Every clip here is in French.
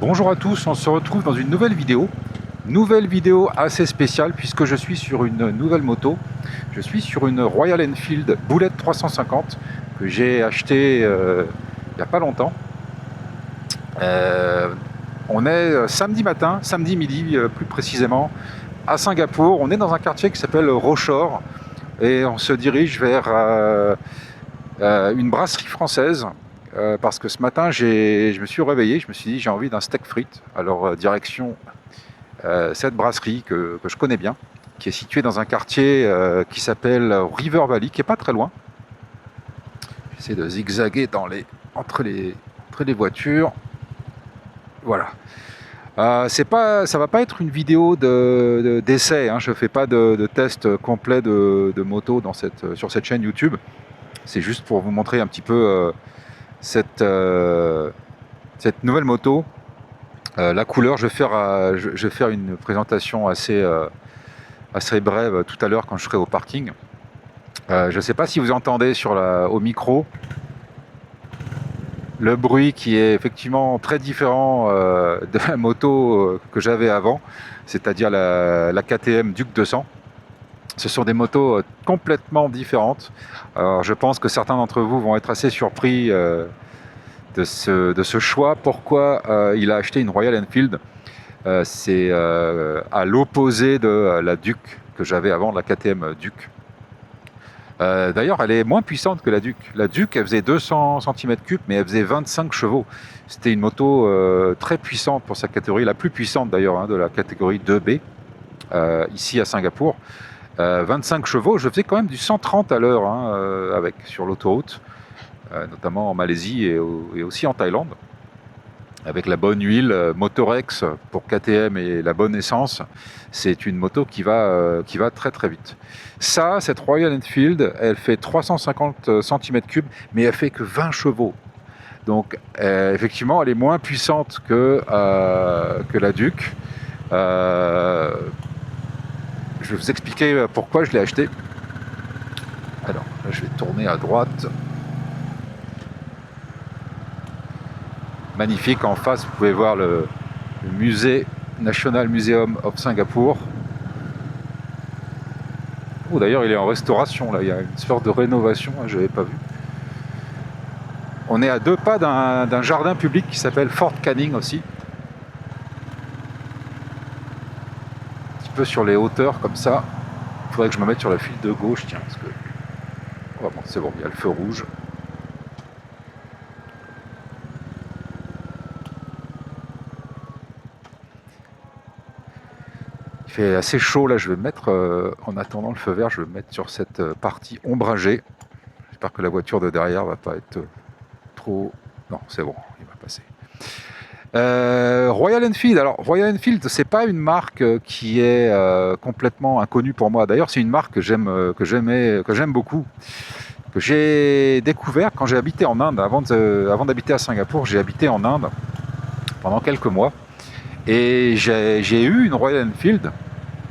Bonjour à tous, on se retrouve dans une nouvelle vidéo assez spéciale puisque je suis sur une nouvelle moto. Je suis sur une Royal Enfield Bullet 350 que j'ai acheté il n'y a pas longtemps. On est samedi matin, samedi midi plus précisément, à Singapour. On est dans un quartier qui s'appelle Rochor et on se dirige vers une brasserie française. Parce que ce matin, je me suis réveillé, je me suis dit j'ai envie d'un steak frites. Alors direction cette brasserie que je connais bien, qui est située dans un quartier qui s'appelle River Valley, qui est pas très loin. J'essaie de zigzaguer entre les voitures. Voilà. Ça va pas être une vidéo d'essai, hein. Je fais pas de test complet de moto sur cette chaîne YouTube. C'est juste pour vous montrer un petit peu cette nouvelle moto. La couleur, je vais faire une présentation assez brève tout à l'heure quand je serai au parking. Je ne sais pas si vous entendez au micro le bruit qui est effectivement très différent de la moto que j'avais avant, c'est-à-dire la KTM Duke 200. Ce sont des motos complètement différentes. Alors, je pense que certains d'entre vous vont être assez surpris de ce choix. Pourquoi il a acheté une Royal Enfield? C'est à l'opposé de la Duke que j'avais avant, la KTM Duke. D'ailleurs, elle est moins puissante que la Duke. La Duke, elle faisait 200 cm3, mais elle faisait 25 chevaux. C'était une moto très puissante pour sa catégorie, la plus puissante d'ailleurs, de la catégorie 2B, ici à Singapour. 25 chevaux, je faisais quand même du 130 à l'heure sur l'autoroute, notamment en Malaisie et aussi en Thaïlande. Avec la bonne huile Motorex pour KTM et la bonne essence, c'est une moto qui va très très vite. Cette Royal Enfield, elle fait 350 cm3, mais elle fait que 20 chevaux. Donc effectivement, elle est moins puissante que la Duke. Je vais vous expliquer pourquoi je l'ai acheté. Alors là, je vais tourner à droite. Magnifique, en face vous pouvez voir le musée National Museum of Singapour. Oh, d'ailleurs il est en restauration là, il y a une sorte de rénovation, je n'avais pas vu. On est à 2 pas d'un jardin public qui s'appelle Fort Canning aussi. Un petit peu sur les hauteurs comme ça. Il faudrait que je me mette sur la file de gauche, tiens, parce que... Oh, bon, c'est bon, il y a le feu rouge. Il fait assez chaud là, je vais me mettre, en attendant le feu vert, je vais me mettre sur cette partie ombragée. J'espère que la voiture de derrière va pas être trop... Non, c'est bon, il va passer. Royal Enfield, alors Royal Enfield, c'est pas une marque qui est complètement inconnue pour moi. D'ailleurs, c'est une marque que j'aime beaucoup, que j'ai découvert quand j'ai habité en Inde. Avant d'habiter à Singapour, j'ai habité en Inde pendant quelques mois. Et j'ai eu une Royal Enfield.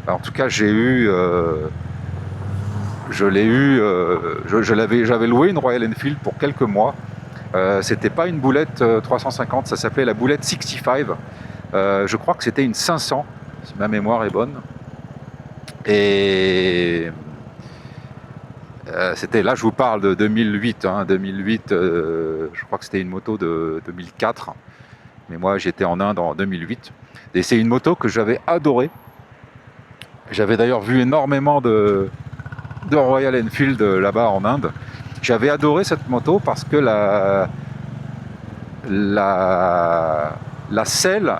En tout cas, j'avais loué une Royal Enfield pour quelques mois. C'était pas une boulette 350, ça s'appelait la boulette 65. Je crois que c'était une 500, si ma mémoire est bonne. Et c'était là, je vous parle de 2008. 2008, je crois que c'était une moto de 2004. Mais moi, j'étais en Inde en 2008. Et c'est une moto que j'avais adorée. J'avais d'ailleurs vu énormément de Royal Enfield là-bas en Inde. J'avais adoré cette moto parce que la selle,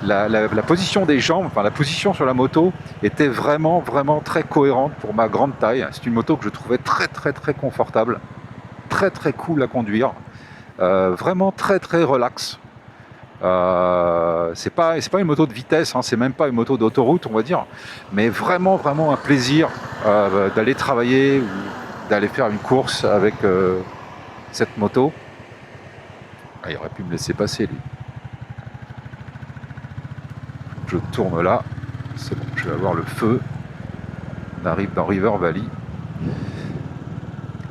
la position des jambes, enfin la position sur la moto était vraiment très cohérente pour ma grande taille. C'est une moto que je trouvais très confortable, très cool à conduire, vraiment très relax. C'est pas une moto de vitesse, c'est même pas une moto d'autoroute, on va dire, mais vraiment un plaisir d'aller travailler ou d'aller faire une course avec cette moto. Il aurait pu me laisser passer lui. Je tourne là, c'est bon, je vais avoir le feu. On arrive dans River Valley.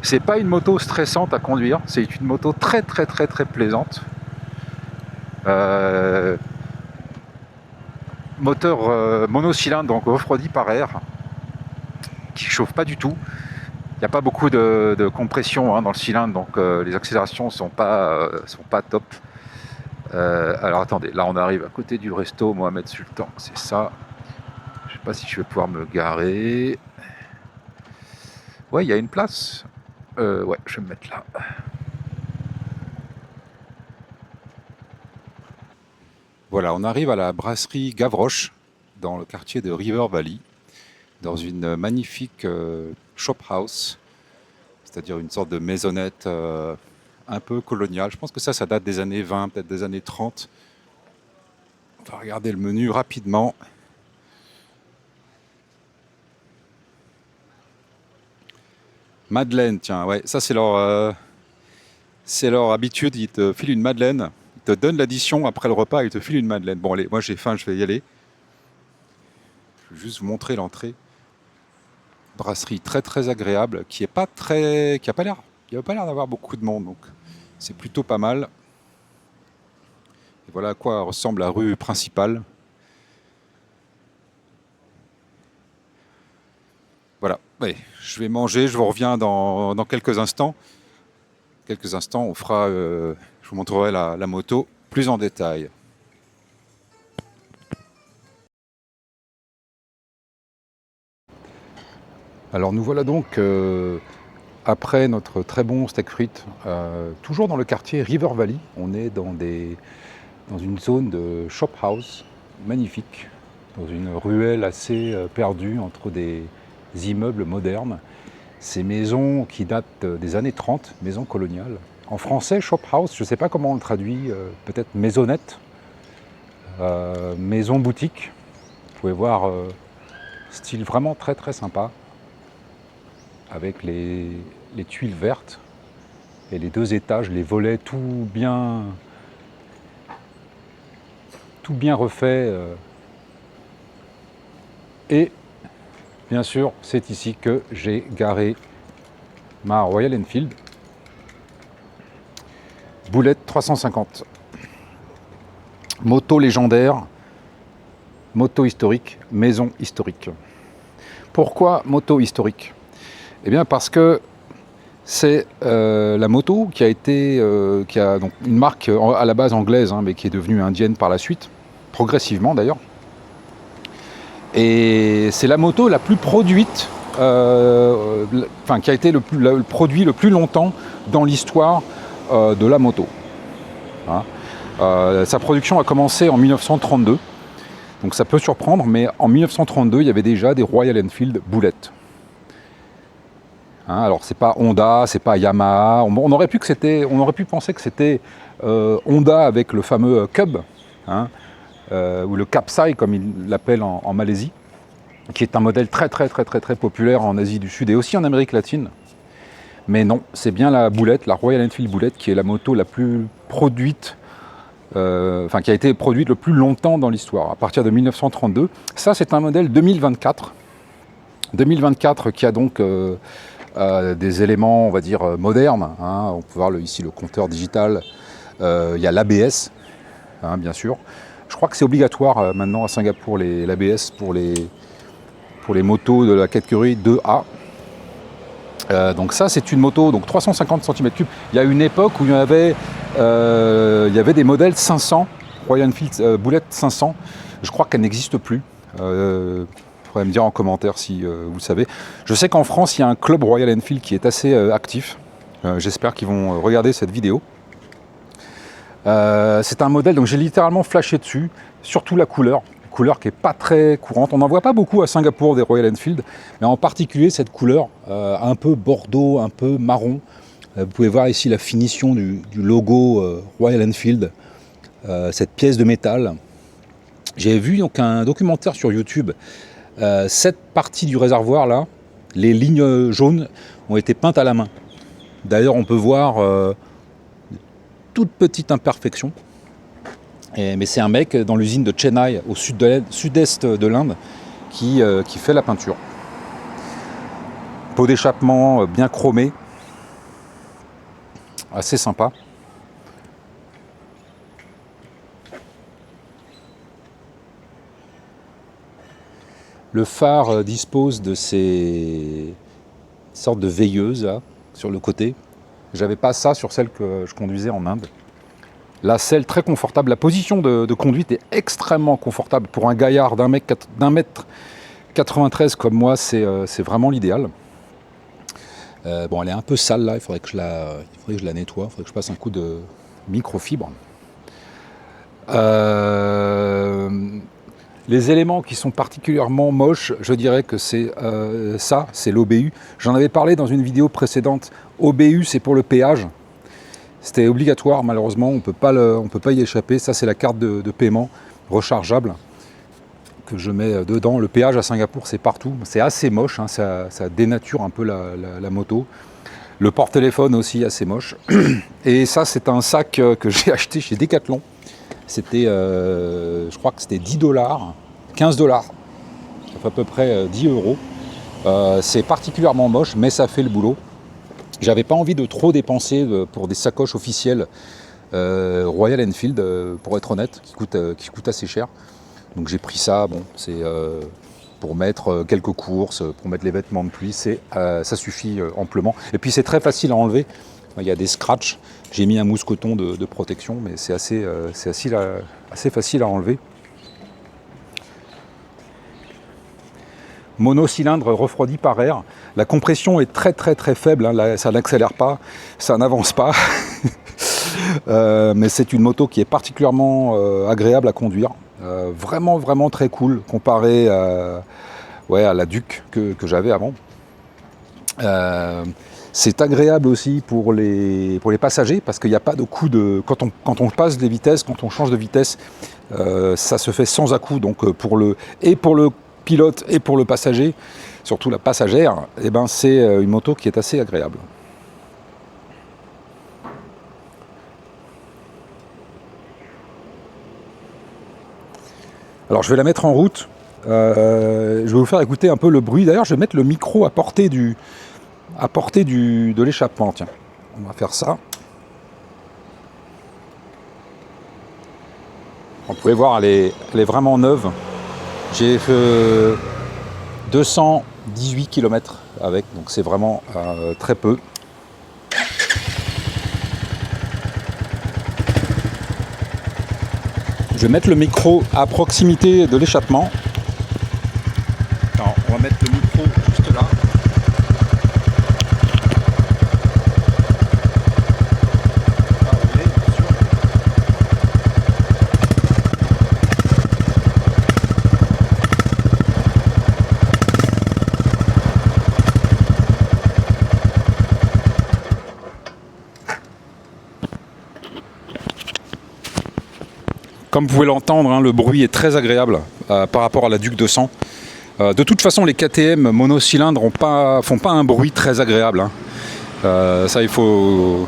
C'est pas une moto stressante à conduire, c'est une moto très plaisante. Moteur monocylindre, donc refroidi par air, qui chauffe pas du tout. Il n'y a pas beaucoup de compression dans le cylindre, donc les accélérations sont pas top. Alors attendez, là on arrive à côté du resto Mohamed Sultan, c'est ça. Je sais pas si je vais pouvoir me garer. Ouais, il y a une place. Ouais, je vais me mettre là. Voilà, on arrive à la brasserie Gavroche, dans le quartier de River Valley, dans une magnifique shop house, c'est-à-dire une sorte de maisonnette un peu coloniale. Je pense que ça date des années 20, peut-être des années 30. On va regarder le menu rapidement. Madeleine, tiens, ouais, ça c'est leur habitude, ils te filent une madeleine, ils te donnent l'addition après le repas, ils te filent une madeleine. Bon allez, moi j'ai faim, je vais y aller. Je vais juste vous montrer l'entrée. Brasserie très très agréable, qui est pas très, qui a pas l'air d'avoir beaucoup de monde, donc c'est plutôt pas mal. Et voilà à quoi ressemble la rue principale. Voilà, ouais, je vais manger, je vous reviens dans quelques instants. Quelques instants, on fera, je vous montrerai la moto plus en détail. Alors nous voilà donc après notre très bon steak frites, toujours dans le quartier River Valley. On est dans une zone de shop house magnifique, dans une ruelle assez perdue entre des immeubles modernes. Ces maisons qui datent des années 30, maisons coloniales. En français, shop house, je ne sais pas comment on le traduit, peut-être maisonnette, maison boutique. Vous pouvez voir, style vraiment très très sympa, avec les tuiles vertes et les 2 étages, les volets tout bien refait. Et bien sûr, c'est ici que j'ai garé ma Royal Enfield Boulette 350. Moto légendaire, moto historique, maison historique. Pourquoi moto historique? Eh bien parce que c'est la moto qui a donc une marque à la base anglaise, mais qui est devenue indienne par la suite, progressivement d'ailleurs. Et c'est la moto la plus produite, qui a été le produit le plus longtemps dans l'histoire de la moto. Hein. Sa production a commencé en 1932, donc ça peut surprendre, mais en 1932, il y avait déjà des Royal Enfield Bullet. Hein, alors c'est pas Honda, c'est pas Yamaha. On aurait pu penser que c'était Honda avec le fameux Cub, ou le Capsai comme ils l'appellent en Malaisie, qui est un modèle très populaire en Asie du Sud et aussi en Amérique latine. Mais non, c'est bien la Royal Enfield Bullet, qui est la moto la plus produite, qui a été produite le plus longtemps dans l'histoire, à partir de 1932. Ça, c'est un modèle 2024. 2024 qui a donc des éléments, on va dire, modernes. On peut voir ici le compteur digital. Il y a l'ABS, bien sûr. Je crois que c'est obligatoire maintenant à Singapour, l'ABS pour les motos de la catégorie 2A. Donc ça, c'est une moto, donc 350 cm3. Il y a une époque où il y avait des modèles 500, Royal Enfield Bullet 500. Je crois qu'elle n'existe plus. Vous pourrez me dire en commentaire si vous le savez. Je sais qu'en France, il y a un club Royal Enfield qui est assez actif. J'espère qu'ils vont regarder cette vidéo. C'est un modèle, donc j'ai littéralement flashé dessus, surtout la couleur qui n'est pas très courante. On n'en voit pas beaucoup à Singapour des Royal Enfield, mais en particulier cette couleur un peu bordeaux, un peu marron. Vous pouvez voir ici la finition du logo Royal Enfield, cette pièce de métal. J'ai vu donc un documentaire sur YouTube. Cette partie du réservoir là, les lignes jaunes ont été peintes à la main. D'ailleurs, on peut voir toute petite imperfection. Mais c'est un mec dans l'usine de Chennai, au sud-est de l'Inde, qui fait la peinture. Pot d'échappement bien chromé, assez sympa. Le phare dispose de ces sortes de veilleuses là, sur le côté. J'avais pas ça sur celle que je conduisais en Inde. La selle très confortable. La position de conduite est extrêmement confortable. Pour un gaillard d'un mètre 93 comme moi, c'est vraiment l'idéal. Bon, elle est un peu sale là, il faudrait que je la nettoie, il faudrait que je passe un coup de microfibre. Les éléments qui sont particulièrement moches, je dirais que c'est ça, c'est l'OBU. J'en avais parlé dans une vidéo précédente. OBU, c'est pour le péage. C'était obligatoire, malheureusement, on ne peut pas y échapper. Ça, c'est la carte de paiement rechargeable que je mets dedans. Le péage à Singapour, c'est partout. C'est assez moche, hein, ça dénature un peu la moto. Le porte-téléphone aussi, assez moche. Et ça, c'est un sac que j'ai acheté chez Decathlon. C'était, je crois que c'était 10 $, 15 $. Ça fait à peu près 10 €. C'est particulièrement moche, mais ça fait le boulot. J'avais pas envie de trop dépenser pour des sacoches officielles Royal Enfield, pour être honnête, qui coûtent assez cher. Donc j'ai pris ça, bon, c'est pour mettre quelques courses, pour mettre les vêtements de pluie, ça suffit amplement. Et puis c'est très facile à enlever, il y a des scratchs, j'ai mis un mousse-coton de protection, mais c'est assez facile à enlever. Monocylindre refroidi par air. La compression est très très très faible, hein. Là, ça n'accélère pas, ça n'avance pas. Mais c'est une moto qui est particulièrement agréable à conduire. Vraiment vraiment très cool comparé à la Duke que j'avais avant. C'est agréable aussi pour les passagers parce qu'il n'y a pas de coup de... Quand on passe des vitesses, quand on change de vitesse, ça se fait sans à-coup. Donc pour le pilote et pour le passager, surtout la passagère, eh ben c'est une moto qui est assez agréable. Alors je vais la mettre en route, je vais vous faire écouter un peu le bruit. D'ailleurs je vais mettre le micro à portée de l'échappement. Tiens, on va faire ça. Vous pouvez voir, elle est vraiment neuve. J'ai fait 218 km avec, donc c'est vraiment très peu. Je vais mettre le micro à proximité de l'échappement. Alors, on va mettre le micro juste là. Comme vous pouvez l'entendre, hein, le bruit est très agréable par rapport à la Duke 200. De toute façon, les KTM monocylindres font pas un bruit très agréable, hein. Ça, il faut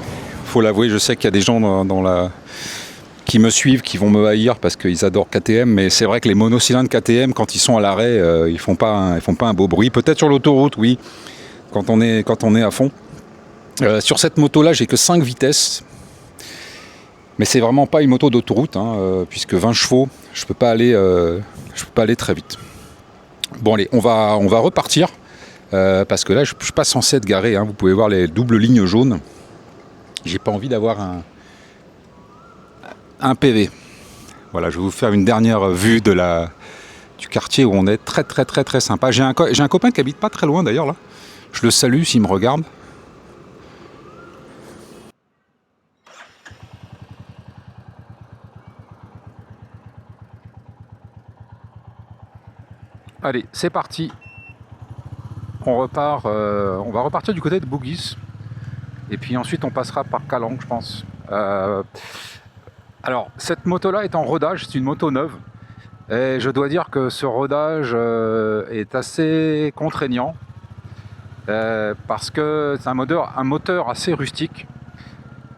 l'avouer. Je sais qu'il y a des gens qui me suivent, qui vont me haïr parce qu'ils adorent KTM, mais c'est vrai que les monocylindres KTM, quand ils sont à l'arrêt, ils font pas un beau bruit. Peut-être sur l'autoroute, oui, quand on est à fond. Sur cette moto-là, j'ai que 5 vitesses. Mais c'est vraiment pas une moto d'autoroute, hein, puisque 20 chevaux, je peux pas aller très vite. Bon allez, on va repartir, parce que là je suis pas censé être garé, hein. Vous pouvez voir les doubles lignes jaunes. J'ai pas envie d'avoir un PV. Voilà, je vais vous faire une dernière vue du quartier où on est, très très très très sympa. J'ai un copain qui habite pas très loin d'ailleurs là. Je le salue s'il me regarde. Allez, c'est parti. On repart. On va repartir du côté de Bugis. Et puis ensuite, on passera par Kallang, je pense. Alors, cette moto-là est en rodage. C'est une moto neuve. Et je dois dire que ce rodage est assez contraignant. Parce que c'est un moteur assez rustique.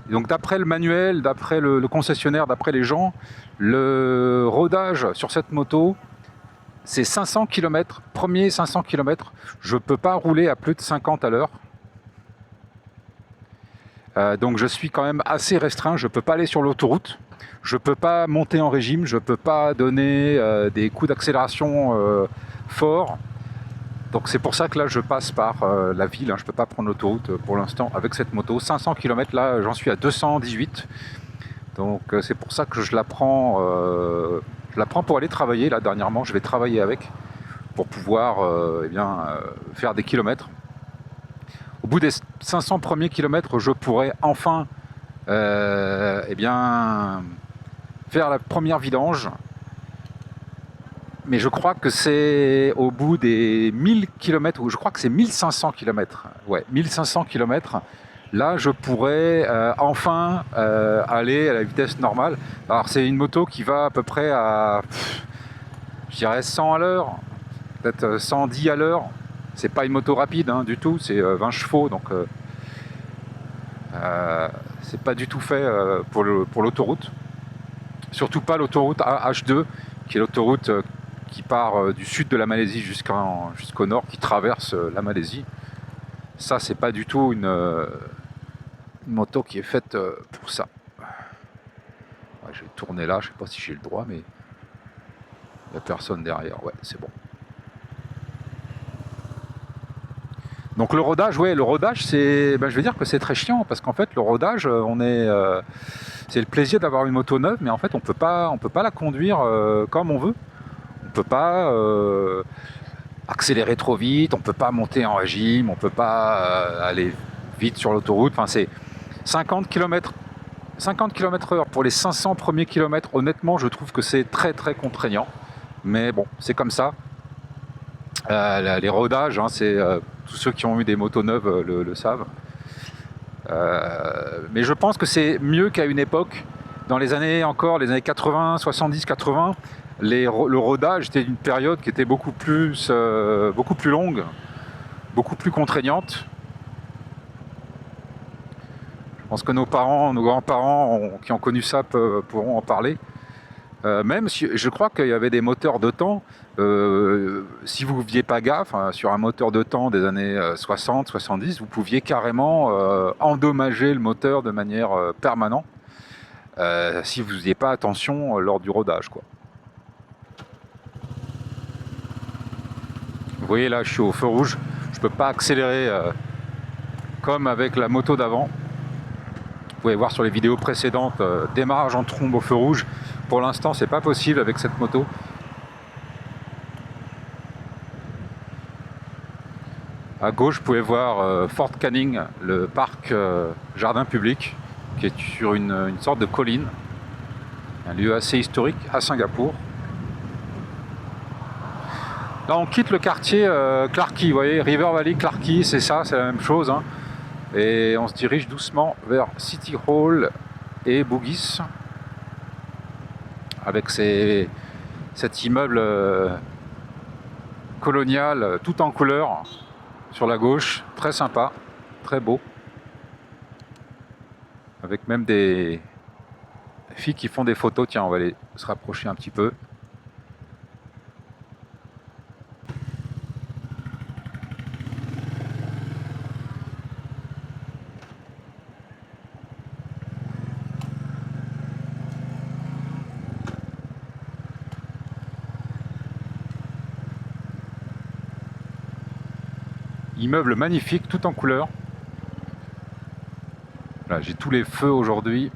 Et donc, d'après le manuel, d'après le concessionnaire, d'après les gens, le rodage sur cette moto, c'est 500 km, premier 500 km, je ne peux pas rouler à plus de 50 à l'heure. Donc je suis quand même assez restreint, je ne peux pas aller sur l'autoroute, je ne peux pas monter en régime, je ne peux pas donner des coups d'accélération forts. Donc c'est pour ça que là je passe par la ville, hein. Je ne peux pas prendre l'autoroute pour l'instant avec cette moto. 500 km, là j'en suis à 218. Donc c'est pour ça que je la prends pour aller travailler. Là dernièrement je vais travailler avec pour pouvoir faire des kilomètres. Au bout des 500 premiers kilomètres, je pourrais enfin faire la première vidange. Mais je crois que c'est au bout des 1000 km, ou je crois que c'est 1500 km. Ouais, 1500 km. Là, je pourrais enfin aller à la vitesse normale. Alors, c'est une moto qui va à peu près à, je dirais, 100 à l'heure, peut-être 110 à l'heure. C'est pas une moto rapide hein, du tout, c'est 20 chevaux, donc c'est pas du tout fait pour l'autoroute. Surtout pas l'autoroute H2, qui est l'autoroute qui part du sud de la Malaisie jusqu'au nord, qui traverse la Malaisie. Ça, c'est pas du tout une moto qui est faite pour ça. Ouais, je vais tourner là, je sais pas si j'ai le droit, mais il n'y a personne derrière. Ouais, c'est bon. Donc le rodage, c'est, je vais dire que c'est très chiant parce qu'en fait le rodage, c'est le plaisir d'avoir une moto neuve, mais en fait on peut pas la conduire comme on veut. On peut pas accélérer trop vite, on peut pas monter en régime, on peut pas aller vite sur l'autoroute. Enfin c'est 50 km/h pour les 500 premiers kilomètres. Honnêtement, je trouve que c'est très très contraignant, mais bon, c'est comme ça. Les rodages, hein, c'est tous ceux qui ont eu des motos neuves le savent. Mais je pense que c'est mieux qu'à une époque, dans les années 80, 70, 80, le rodage était une période qui était beaucoup plus longue, beaucoup plus contraignante. Je pense que nos parents, nos grands-parents qui ont connu ça pourront en parler. Même si je crois qu'il y avait des moteurs de temps, si vous ne faisiez pas gaffe, hein, sur un moteur de temps des années 60, 70, vous pouviez carrément endommager le moteur de manière permanente si vous ne faisiez pas attention lors du rodage, quoi. Vous voyez là, je suis au feu rouge, je ne peux pas accélérer comme avec la moto d'avant. Vous pouvez voir sur les vidéos précédentes, démarrage en trombe au feu rouge. Pour l'instant, c'est pas possible avec cette moto. À gauche, vous pouvez voir Fort Canning, le parc jardin public, qui est sur une sorte de colline. Un lieu assez historique à Singapour. Là, on quitte le quartier Clarke Quay, vous voyez, River Valley, Clarke Quay, c'est ça, c'est la même chose. Hein. Et on se dirige doucement vers City Hall et Bugis. Avec cet immeuble colonial tout en couleur sur la gauche, très sympa, très beau, avec même des filles qui font des photos. Tiens, on va aller se rapprocher un petit peu. Immeuble magnifique, tout en couleur. Là, j'ai tous les feux aujourd'hui.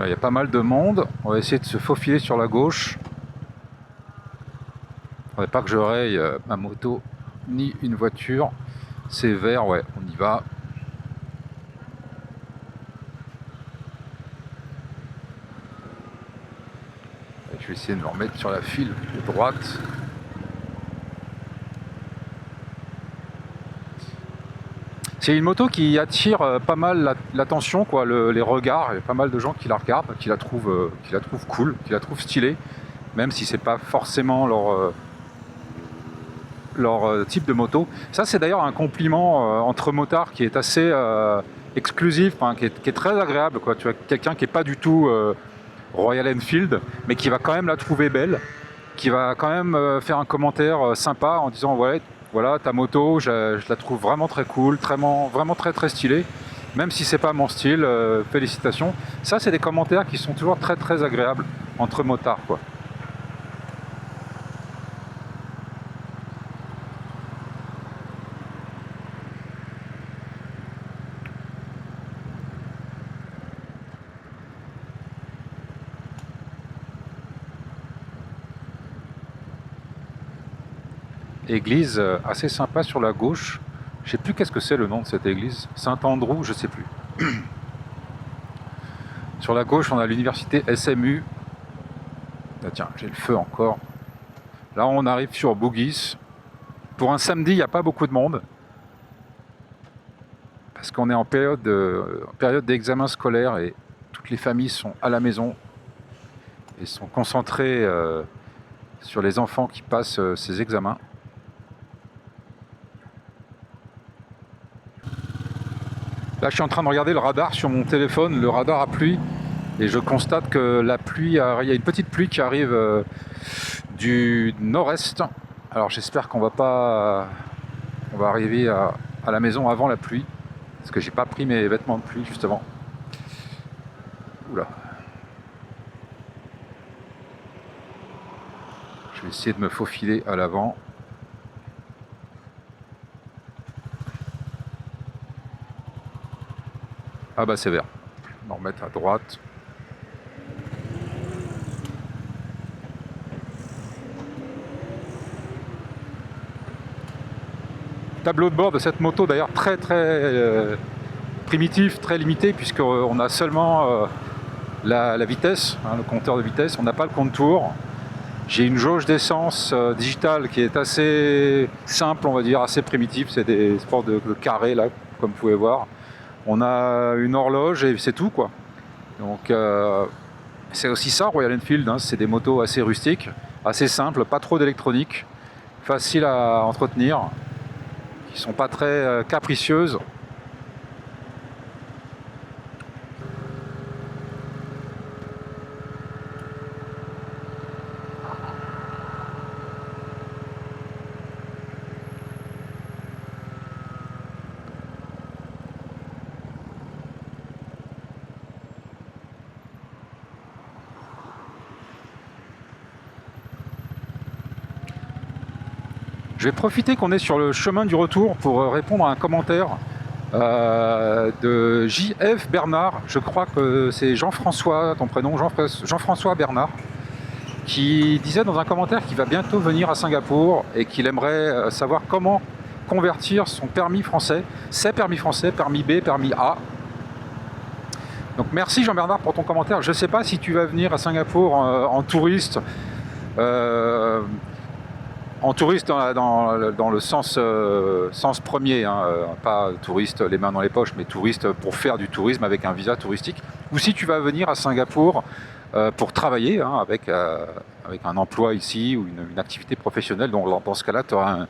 Il y a pas mal de monde. On va essayer de se faufiler sur la gauche. Il ne faudrait pas que je raye ma moto ni une voiture. C'est vert, ouais, on y va. Je vais essayer de me remettre sur la file de droite. C'est une moto qui attire pas mal l'attention, quoi, les regards. Il y a pas mal de gens qui la regardent, qui la trouvent cool, qui la trouvent stylée. même si c'est pas forcément leur type de moto. Ça, c'est d'ailleurs un compliment entre motards qui est assez exclusif, hein, qui est très agréable, quoi. Tu as quelqu'un qui est pas du tout Royal Enfield, mais qui va quand même la trouver belle, qui va quand même faire un commentaire sympa en disant ouais, voilà ta moto, je la trouve vraiment très cool, vraiment très très stylée, même si c'est pas mon style, félicitations. Ça, c'est des commentaires qui sont toujours très très agréables entre motards, quoi. Église assez sympa sur la gauche. Je sais plus qu'est-ce que c'est le nom de cette église. Saint-Andrew, je sais plus. Sur la gauche, on a l'université SMU. Ah, tiens, j'ai le feu encore. Là, on arrive sur Bougis. Pour un samedi, il n'y a pas beaucoup de monde. Parce qu'on est en période d'examen scolaire et toutes les familles sont à la maison et sont concentrées sur les enfants qui passent ces examens. Là, je suis en train de regarder le radar sur mon téléphone, le radar à pluie, et je constate que la pluie, il y a une petite pluie qui arrive du nord-est. Alors, j'espère qu'on va arriver à la maison avant la pluie, parce que j'ai pas pris mes vêtements de pluie justement. Oula. Je vais essayer de me faufiler à l'avant. Ah bah c'est vert. On va remettre à droite. Tableau de bord de cette moto d'ailleurs très primitif, très limité, puisqu'on a seulement la vitesse, hein, le compteur de vitesse, on n'a pas le compte-tour. J'ai une jauge d'essence digitale qui est assez simple, on va dire, assez primitive, c'est des sports de carré là, comme vous pouvez voir. On a une horloge et c'est tout, quoi. Donc c'est aussi ça Royal Enfield, hein, c'est des motos assez rustiques, assez simples, pas trop d'électronique, faciles à entretenir, qui sont pas très capricieuses. Je vais profiter qu'on est sur le chemin du retour pour répondre à un commentaire de JF Bernard. Je crois que c'est Jean-François, ton prénom, Jean-François Bernard, qui disait dans un commentaire qu'il va bientôt venir à Singapour et qu'il aimerait savoir comment convertir son permis français, ses permis français, permis B, permis A. Donc merci Jean-Bernard pour ton commentaire. Je ne sais pas si tu vas venir à Singapour en touriste. En touriste dans le sens premier, hein, pas touriste les mains dans les poches, mais touriste pour faire du tourisme avec un visa touristique. Ou si tu vas venir à Singapour pour travailler, hein, avec un emploi ici ou une activité professionnelle, donc dans ce cas-là, tu auras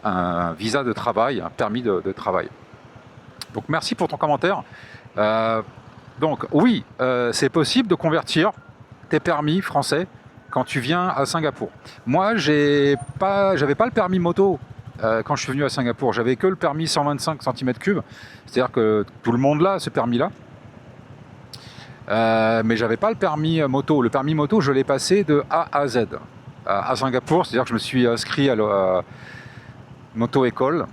un visa de travail, un permis de travail. Donc merci pour ton commentaire. Donc oui, c'est possible de convertir tes permis français quand tu viens à Singapour. Moi, j'avais pas le permis moto quand je suis venu à Singapour. J'avais que le permis 125 cm3. C'est-à-dire que tout le monde l'a, ce permis-là. Mais j'avais pas le permis moto. Le permis moto, je l'ai passé de A à Z à Singapour. C'est-à-dire que je me suis inscrit à la moto-école.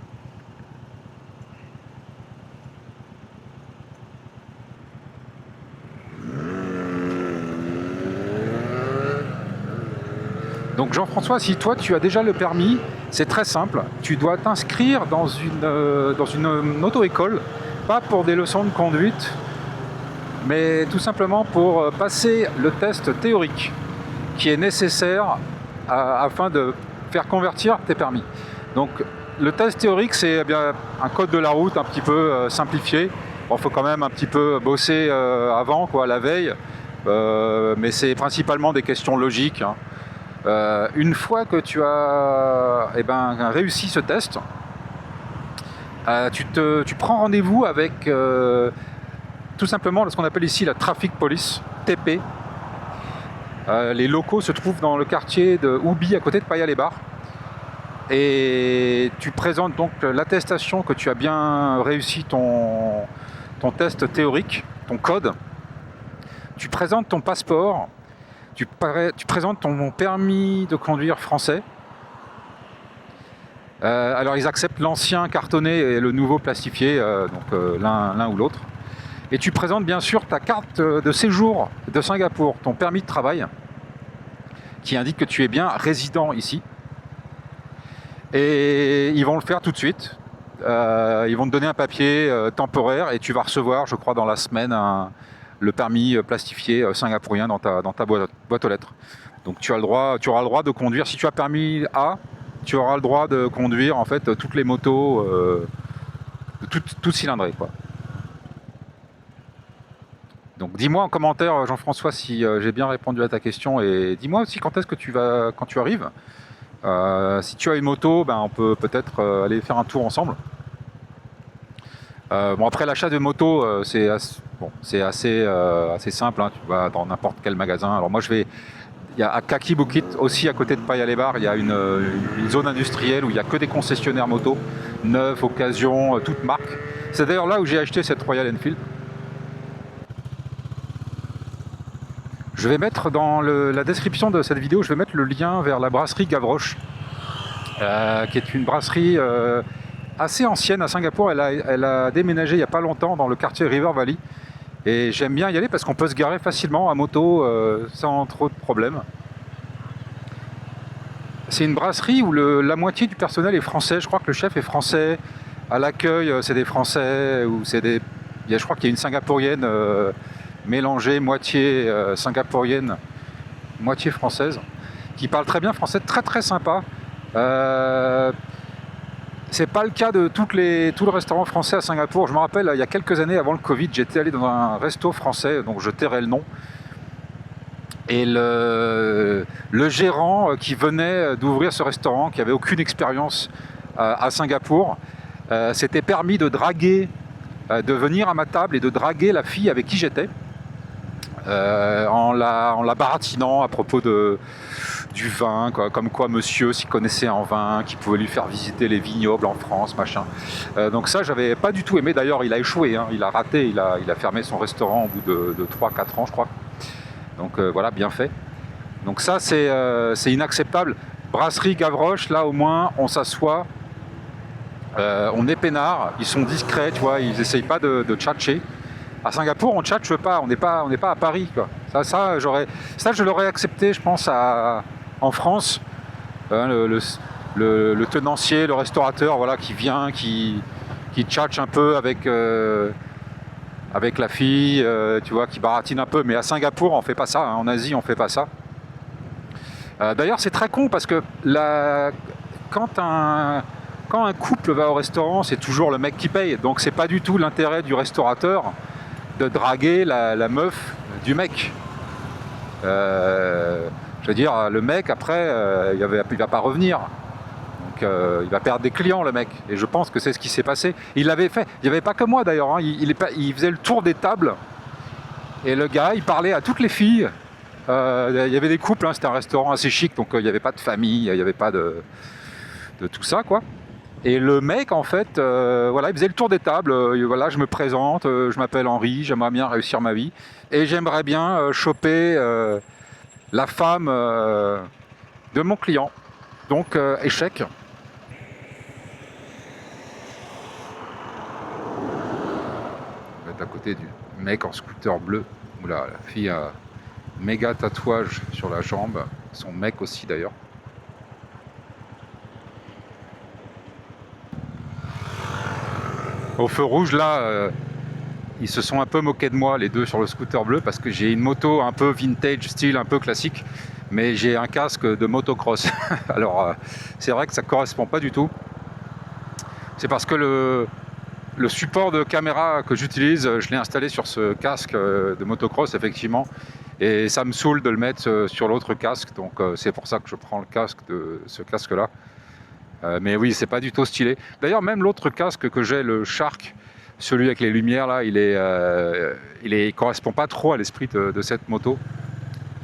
Donc Jean-François, si toi tu as déjà le permis, c'est très simple. Tu dois t'inscrire dans une auto-école, pas pour des leçons de conduite, mais tout simplement pour passer le test théorique qui est nécessaire afin de faire convertir tes permis. Donc le test théorique, c'est bien un code de la route un petit peu simplifié. Bon, faut quand même un petit peu bosser avant, quoi, la veille, mais c'est principalement des questions logiques, hein. Une fois que tu as réussi ce test, tu prends rendez-vous avec tout simplement ce qu'on appelle ici la Traffic Police, TP. Les locaux se trouvent dans le quartier de Houbi, à côté de Paya-les-Barres. Et tu présentes donc l'attestation que tu as bien réussi ton test théorique, ton code. Tu présentes ton passeport, tu présentes ton permis de conduire français. Alors ils acceptent l'ancien cartonné et le nouveau plastifié, l'un ou l'autre. Et tu présentes bien sûr ta carte de séjour de Singapour, ton permis de travail, qui indique que tu es bien résident ici. Et ils vont le faire tout de suite. Ils vont te donner un papier temporaire et tu vas recevoir, je crois, dans la semaine, le permis plastifié singapourien dans ta boîte aux lettres. Donc tu auras le droit de conduire. Si tu as permis A, tu auras le droit de conduire en fait toutes les motos, tout cylindré, quoi. Donc dis-moi en commentaire, Jean-François, si j'ai bien répondu à ta question, et dis-moi aussi quand tu arrives. Si tu as une moto, on peut peut-être aller faire un tour ensemble. Après l'achat de moto, c'est assez simple, hein. Tu vas dans n'importe quel magasin. Alors moi il y a à Kaki Bukit, aussi à côté de Paya-les-Barres, il y a une zone industrielle où il n'y a que des concessionnaires moto, neufs, occasion, toutes marques. C'est d'ailleurs là où j'ai acheté cette Royal Enfield. Je vais mettre dans la description de cette vidéo, je vais mettre le lien vers la brasserie Gavroche, qui est une brasserie assez ancienne à Singapour. Elle a déménagé il n'y a pas longtemps dans le quartier River Valley. Et j'aime bien y aller parce qu'on peut se garer facilement à moto sans trop de problèmes. C'est une brasserie où la moitié du personnel est français. Je crois que le chef est français. À l'accueil, c'est des Français. Je crois qu'il y a une Singapourienne mélangée, moitié singapourienne, moitié française, qui parle très bien français, très très sympa. C'est pas le cas de tout le restaurant français à Singapour. Je me rappelle, il y a quelques années avant le Covid, j'étais allé dans un resto français, donc je tairai le nom. Et le gérant qui venait d'ouvrir ce restaurant, qui avait aucune expérience à Singapour, s'était permis de venir à ma table et de draguer la fille avec qui j'étais, en la baratinant à propos du vin, quoi, comme quoi monsieur s'y connaissait en vin, qui pouvait lui faire visiter les vignobles en France, machin. Donc ça, j'avais pas du tout aimé. D'ailleurs, il a échoué, hein, il a raté, il a fermé son restaurant au bout de 3-4 ans, je crois. Donc voilà, bien fait. Donc ça, c'est inacceptable. Brasserie Gavroche, là au moins, on s'assoit, on est peinard, ils sont discrets, tu vois, ils essayent pas de tchatcher. À Singapour, on ne tchatche pas, on n'est pas à Paris, quoi. Ça, je l'aurais accepté, je pense, en France. Le tenancier, le restaurateur, voilà, qui vient, qui tchatche un peu avec la fille, tu vois, qui baratine un peu. Mais à Singapour, on fait pas ça, hein. En Asie, on fait pas ça. D'ailleurs, c'est très con parce que quand un couple va au restaurant, c'est toujours le mec qui paye. Donc c'est pas du tout l'intérêt du restaurateur de draguer la meuf du mec. Je veux dire, le mec après, il va pas revenir. Donc il va perdre des clients, le mec. Et je pense que c'est ce qui s'est passé. Il l'avait fait. Il n'y avait pas que moi d'ailleurs, hein. Il faisait le tour des tables. Et le gars, il parlait à toutes les filles. Il y avait des couples, hein. C'était un restaurant assez chic, donc il n'y avait pas de famille, il n'y avait pas de tout ça, quoi. Et le mec, en fait, voilà, il faisait le tour des tables. Voilà, je me présente, je m'appelle Henri, j'aimerais bien réussir ma vie. Et j'aimerais bien choper la femme de mon client. Donc, échec. On va être à côté du mec en scooter bleu. Oula, la fille a méga tatouage sur la jambe. Son mec aussi, d'ailleurs. Au feu rouge, là, ils se sont un peu moqués de moi, les deux sur le scooter bleu, parce que j'ai une moto un peu vintage, style un peu classique, mais j'ai un casque de motocross. Alors, c'est vrai que ça ne correspond pas du tout. C'est parce que le support de caméra que j'utilise, je l'ai installé sur ce casque de motocross, effectivement, Et ça me saoule de le mettre sur l'autre casque, donc c'est pour ça que je prends le casque de ce casque-là. Mais oui, c'est pas du tout stylé. D'ailleurs, même l'autre casque que j'ai, le Shark, celui avec les lumières là, il correspond pas trop à l'esprit de cette moto.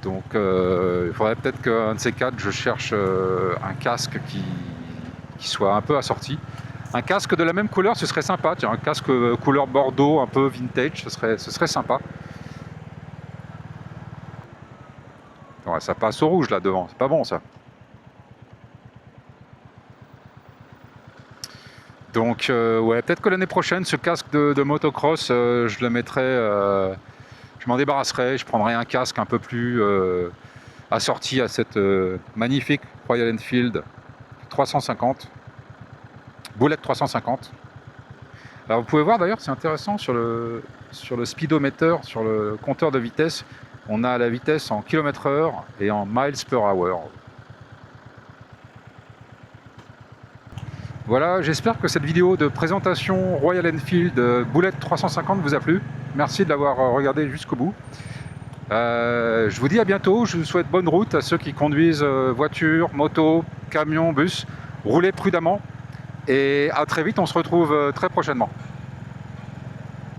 Donc il faudrait peut-être qu'un de ces quatre, je cherche un casque qui soit un peu assorti. Un casque de la même couleur, ce serait sympa. Tiens, un casque couleur bordeaux, un peu vintage, ce serait sympa. Ouais, ça passe au rouge là devant, c'est pas bon ça. Donc ouais, peut-être que l'année prochaine, ce casque de motocross, je le mettrai, je m'en débarrasserai, je prendrai un casque un peu plus assorti à cette magnifique Royal Enfield 350, boulette 350. Alors vous pouvez voir d'ailleurs, c'est intéressant sur le speedomètre, sur le compteur de vitesse, on a la vitesse en km/h et en miles per hour. Voilà, j'espère que cette vidéo de présentation Royal Enfield boulette 350 vous a plu. Merci de l'avoir regardé jusqu'au bout. Je vous dis à bientôt, je vous souhaite bonne route à ceux qui conduisent voitures, motos, camions, bus. Roulez prudemment et à très vite, on se retrouve très prochainement.